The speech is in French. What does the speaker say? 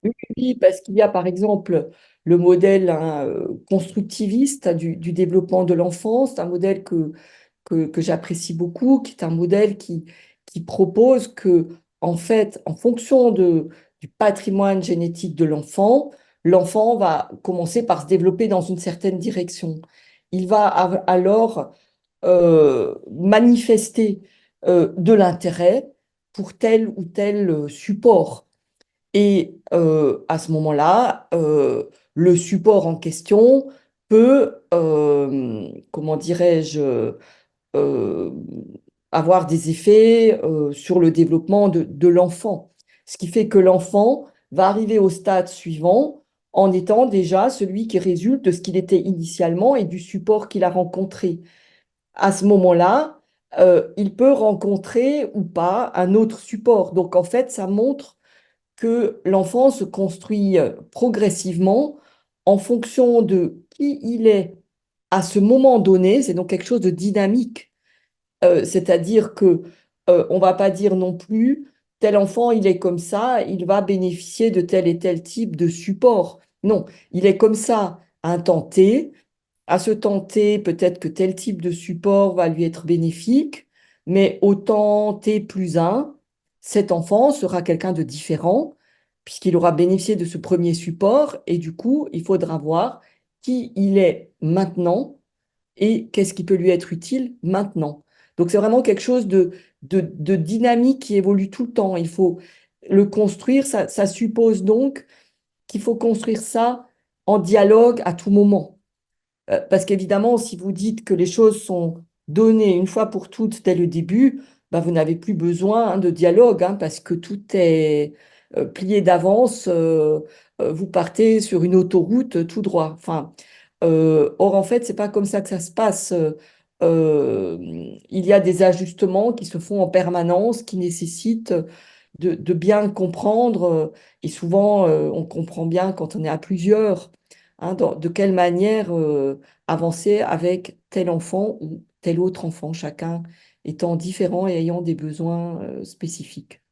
Oui, oui, parce qu'il y a par exemple le modèle constructiviste du développement de l'enfant. C'est un modèle que j'apprécie beaucoup, qui est un modèle qui propose que, en fait, en fonction du patrimoine génétique de l'enfant, l'enfant va commencer par se développer dans une certaine direction. Il va alors manifester de l'intérêt pour tel ou tel support. Et à ce moment-là, le support en question peut, comment dirais-je, euh, avoir des effets sur le développement de l'enfant. Ce qui fait que l'enfant va arriver au stade suivant en étant déjà celui qui résulte de ce qu'il était initialement et du support qu'il a rencontré. À ce moment-là, il peut rencontrer ou pas un autre support. Donc en fait, ça montre que l'enfant se construit progressivement en fonction de qui il est à ce moment donné. C'est donc quelque chose de dynamique. C'est-à-dire que on va pas dire non plus tel enfant il est comme ça, il va bénéficier de tel et tel type de support. Non, il est comme ça à un temps T. À ce temps T, peut-être que tel type de support va lui être bénéfique, mais au temps T plus un, cet enfant sera quelqu'un de différent puisqu'il aura bénéficié de ce premier support et du coup, il faudra voir qui il est maintenant et qu'est-ce qui peut lui être utile maintenant. Donc c'est vraiment quelque chose de dynamique qui évolue tout le temps. Il faut le construire. Ça suppose donc qu'il faut construire ça en dialogue à tout moment. Parce qu'évidemment, si vous dites que les choses sont données une fois pour toutes dès le début, bah, vous n'avez plus besoin de dialogue, hein, parce que tout est plié d'avance. Vous partez sur une autoroute tout droit. Enfin, or, en fait, c'est pas comme ça que ça se passe. Euh, il y a des ajustements qui se font en permanence, qui nécessitent de bien comprendre. Et souvent, on comprend bien quand on est à plusieurs, hein, de quelle manière avancer avec tel enfant ou tel autre enfant, chacun étant différent et ayant des besoins spécifiques.